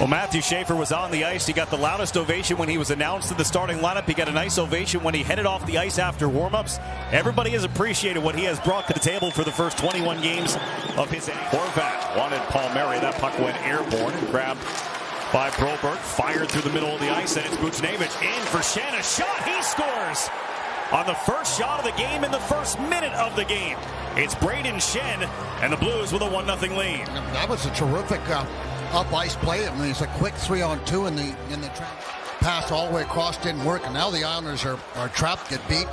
Well, Matthew Schaefer was on the ice. He got the loudest ovation when he was announced in the starting lineup. He got a nice ovation when he headed off the ice after warm-ups. Everybody has appreciated what he has brought to the table for the first 21 games of his Horvat wanted Palmieri. That puck went airborne and grabbed by Broberg. Fired through the middle of the ice, and it's Buchnevich in for Schenn. A shot, he scores! On the first shot of the game in the first minute of the game. It's Brayden Schenn and the Blues with a 1-0 lead. That was a terrific up-ice play. I mean, it's a quick 3-on-2 in the pass all the way across, didn't work, and now the Islanders are trapped, get beat.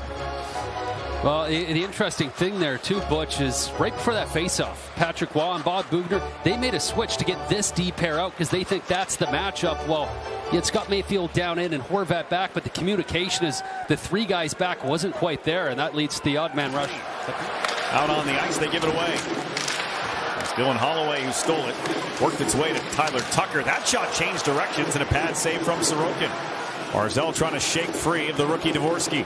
Well, the interesting thing there, too, Butch, is right before that face-off, Patrick Waugh and Bob Boughner, they made a switch to get this D pair out because they think that's the matchup. Well, it's got Mayfield down in and Horvat back, but the communication is the three guys back wasn't quite there, and that leads to the odd man rush. Out on the ice, they give it away. It's Dylan Holloway who stole it. Worked its way to Tyler Tucker. That shot changed directions and a pad save from Sorokin. Barzal trying to shake free of the rookie Dvorsky.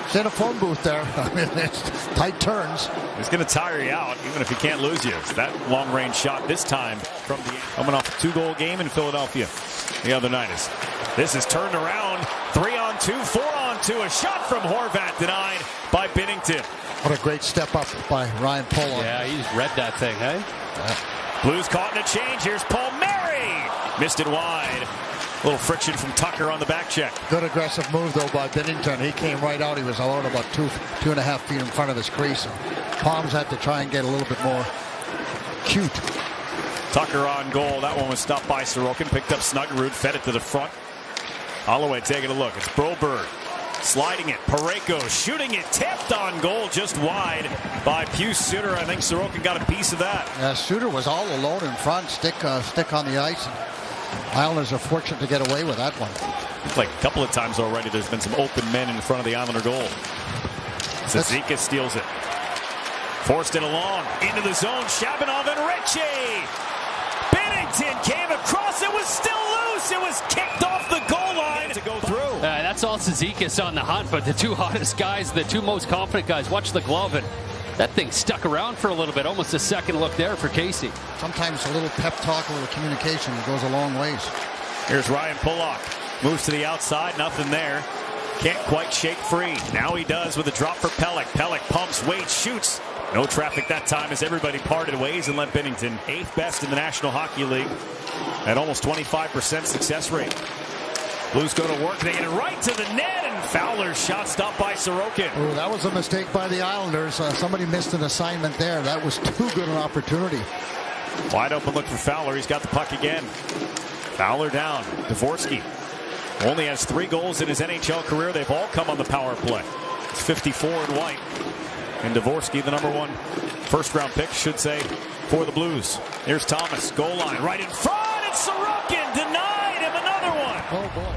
It's in a phone booth there. I mean, it's tight turns. It's going to tire you out, even if he can't lose you. It's that long-range shot this time from the coming off a 2-goal game in Philadelphia the other night. This is turned around. 3-on-2, 4-on-2. A shot from Horvat denied by Binnington. What a great step up by Ryan Pollock. Yeah, he just read that thing, hey? Blues caught in a change. Here's Palmieri. Missed it wide. A little friction from Tucker on the back check. Good aggressive move, though, by Binnington. He came right out. He was out about 2.5 feet in front of his crease. Palms had to try and get a little bit more cute. Tucker on goal. That one was stopped by Sorokin. Picked up Snuggerud. Fed it to the front. Holloway taking a look. It's Broberg. Sliding it. Parayko shooting it. Tipped on goal just wide by Pius Suter. I think Sorokin got a piece of that. Yeah, Suter was all alone in front. Stick on the ice. Islanders are fortunate to get away with that one. It's like a couple of times already there's been some open men in front of the Islander goal. Zizekas steals it. Forced it along. Into the zone. Shabanov and Ritchie. Binnington came across. It was still loose. It was kicked off the goal line to go through. That's all Zizekas on the hunt, but the two hottest guys, the two most confident guys, watch the glove, and that thing stuck around for a little bit. Almost a second look there for Casey. Sometimes a little pep talk, a little communication goes a long ways. Here's Ryan Pollock. Moves to the outside. Nothing there. Can't quite shake free. Now he does with a drop for Pelech. Pelech pumps, waits, shoots. No traffic that time as everybody parted ways and let Binnington, 8th best in the National Hockey League, at almost 25% success rate. Blues go to work. They get it right to the net, and Fowler's shot stopped by Sorokin. Oh, that was a mistake by the Islanders. Somebody missed an assignment there. That was too good an opportunity. Wide open look for Fowler. He's got the puck again. Fowler down. Dvorsky only has 3 goals in his NHL career. They've all come on the power play. It's 54 in white. And Dvorsky, the number 1 first-round pick, should say, for the Blues. Here's Thomas. Goal line right in front. It's Sorokin. Denied him another one. Oh, boy.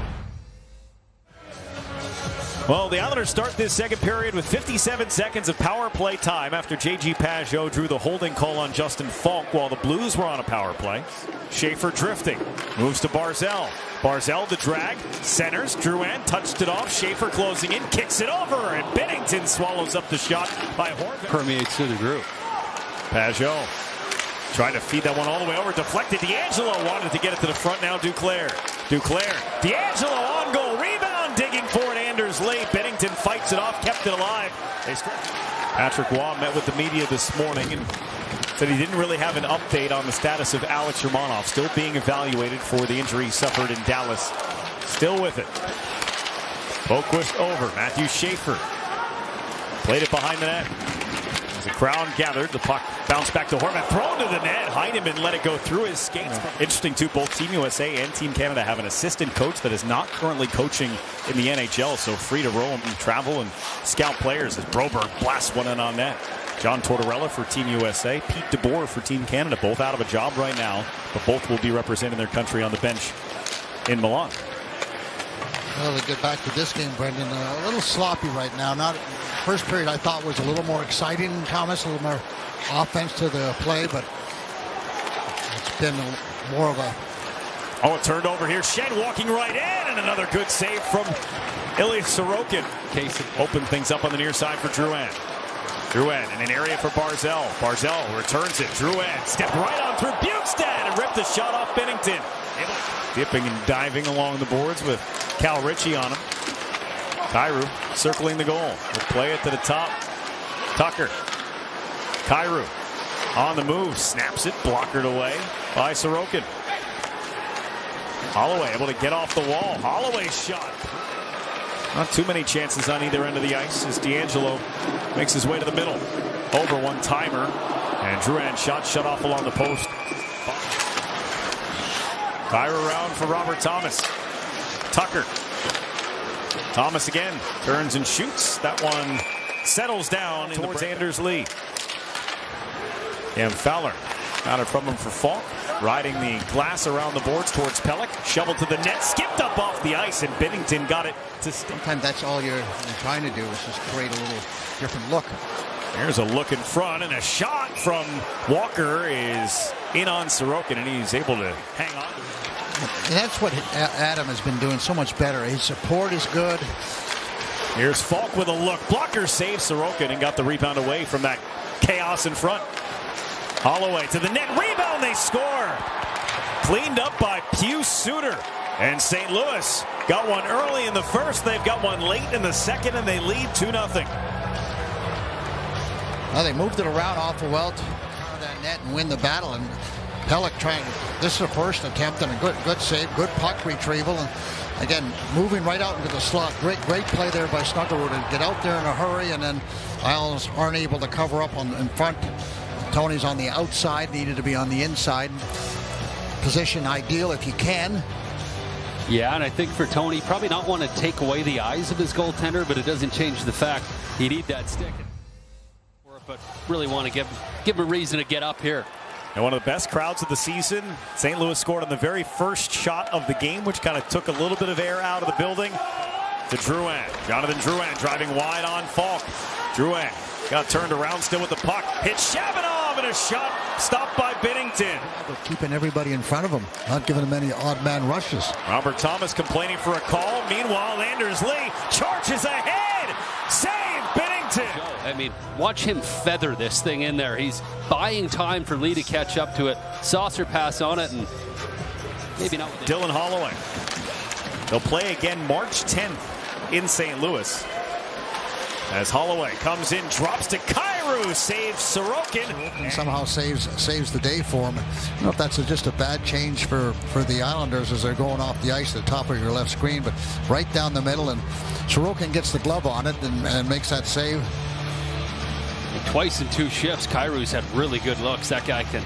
Well, the Islanders start this second period with 57 seconds of power play time after J.G. Pageau drew the holding call on Justin Falk while the Blues were on a power play. Schaefer drifting. Moves to Barzal. Barzal the drag. Centers. Drouin touched it off. Schaefer closing in. Kicks it over. And Binnington swallows up the shot by Horvat. Permeates through the group. Pageau trying to feed that one all the way over. Deflected. D'Angelo wanted to get it to the front now. Duclair. D'Angelo on goal. Rebound. Digging for it. Anders late. Binnington fights it off. Kept it alive. Patrick Waugh met with the media this morning and said he didn't really have an update on the status of Alex Romanov. Still being evaluated for the injury he suffered in Dallas. Still with it. Boquist over. Matthew Schaefer played it behind the net. As the crowd gathered, the puck bounced back to Horvat. Thrown to the net. Heineman let it go through his skates. Interesting, too. Both Team USA and Team Canada have an assistant coach that is not currently coaching in the NHL, so free to roam and travel and scout players as Broberg blasts one in on net. John Tortorella for Team USA, Pete DeBoer for Team Canada, both out of a job right now, but both will be representing their country on the bench in Milan. Well, to get back to this game, Brendan, a little sloppy right now. First period I thought was a little more exciting, Thomas, a little more offense to the play, but it's been more of a... Oh, it turned over here. Schenn walking right in, and another good save from Ilya Sorokin. Casey opened things up on the near side for Drouin. Drouin in an area for Barzell. Barzell returns it. Drouin stepped right on through Bukestad and ripped the shot off Binnington. Dipping and diving along the boards with Cal Ritchie on him. Kyrou circling the goal. Will play it to the top. Tucker. Kyrou on the move. Snaps it. Blockered away by Sorokin. Holloway able to get off the wall. Holloway's shot. Not too many chances on either end of the ice as D'Angelo makes his way to the middle. Over one-timer. And Drouin shot shut off along the post. Kyrou around for Robert Thomas. Tucker. Thomas again. Turns and shoots. That one settles down towards Anders Lee. And Fowler got it from him for Falk. Riding the glass around the boards towards Pelech. Shoveled to the net. Skipped up off the ice. And Binnington got it to stick. Sometimes that's all you're trying to do is just create a little different look. There's a look in front. And a shot from Walker is in on Sorokin. And he's able to hang on. And that's what Adam has been doing so much better. His support is good. Here's Falk with a look. Blocker saves Sorokin and got the rebound away from that chaos in front. Holloway to the net. Rebound. They score. Cleaned up by Pius Suter. And St. Louis got one early in the first. They've got one late in the second, and they lead 2-0. Well, they moved it around awful well to counter that net and win the battle. And Pelech trying. This is the first attempt and a good save, good puck retrieval, and again moving right out into the slot. Great play there by Snuggerud to get out there in a hurry, and then Isles aren't able to cover up in front. Tony's on the outside, needed to be on the inside. Position ideal if you can. Yeah, and I think for Tony, probably not want to take away the eyes of his goaltender, but it doesn't change the fact he need that stick. But really want to give him a reason to get up here. And one of the best crowds of the season. St. Louis scored on the very first shot of the game, which kind of took a little bit of air out of the building. To Drouin. Jonathan Drouin driving wide on Falk. Drouin got turned around still with the puck. Hit Shabanov and a shot stopped by Binnington. Keeping everybody in front of him, not giving them any odd man rushes. Robert Thomas complaining for a call. Meanwhile, Anders Lee charges ahead. Save Binnington. I mean, watch him feather this thing in there. He's buying time for Lee to catch up to it. Saucer pass on it, and maybe not. Dylan Holloway. They'll play again March 10th in St. Louis. As Holloway comes in, drops to Kyrou, saves Sorokin. Somehow saves the day for him. I don't know if that's just a bad change for the Islanders as they're going off the ice at the top of your left screen, but right down the middle, and Sorokin gets the glove on it and makes that save. Twice in 2 shifts, Kyrou's had really good looks. That guy can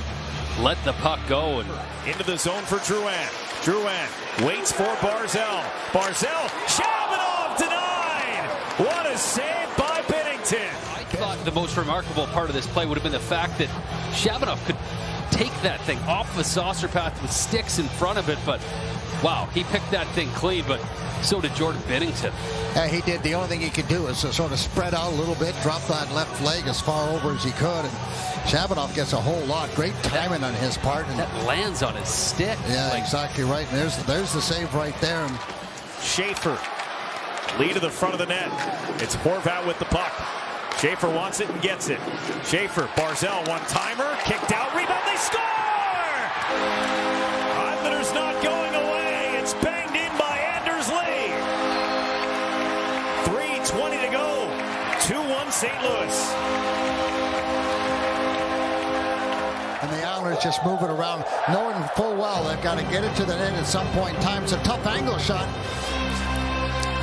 let the puck go. And into the zone for Drouin. Drouin waits for Barzell. Barzell, Shabanov denied. What a save by Binnington. I thought the most remarkable part of this play would have been the fact that Shabanov could take that thing off the saucer path with sticks in front of it, but wow, he picked that thing clean, but so did Jordan Binnington. Yeah, he did. The only thing he could do is sort of spread out a little bit, drop that left leg as far over as he could, and Shabanov gets a whole lot. Great timing on his part. And that lands on his stick. Yeah, exactly right. And there's the save right there. And Schaefer, lead to the front of the net. It's Horvat with the puck. Schaefer wants it and gets it. Schaefer, Barzell, one-timer, kicked out, rebound, they score! Islanders not going away. It's banged in by Anders Lee. 3:20 to go. 2-1 St. Louis. And the Islanders just move it around, knowing full well they've got to get it to the net at some point in time. It's a tough angle shot.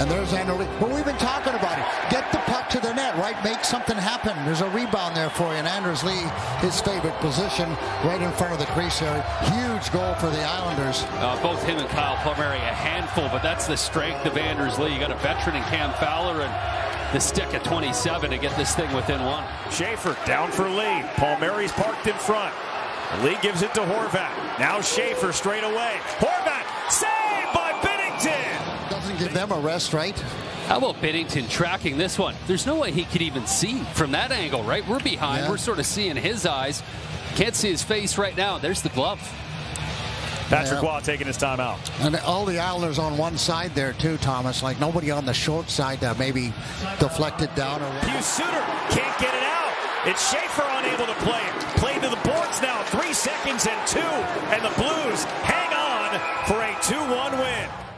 And there's Anders Lee. But we've been talking about it. Get the puck to the net, right? Make something happen. There's a rebound there for you. And Anders Lee, his favorite position, right in front of the crease area. Huge goal for the Islanders. Both him and Kyle Palmieri a handful, but that's the strength of Anders Lee. You got a veteran in Cam Fowler and the stick at 27 to get this thing within 1. Schaefer down for Lee. Palmieri's parked in front. Lee gives it to Horvat. Now Schaefer straight away. Horvat, saved by Binnington. Doesn't give them a rest, right? How about Binnington tracking this one? There's no way he could even see from that angle, right? We're behind. Yeah. We're sort of seeing his eyes. Can't see his face right now. There's the glove. Patrick Waugh taking his time out. And all the Islanders on one side there, too, Thomas. Like nobody on the short side that maybe deflected down. Or Pius Suter can't get it out. It's Schaefer unable to play it. Played to the boards now. 3 seconds and 2. And the Blues hang on for a 2-1 win.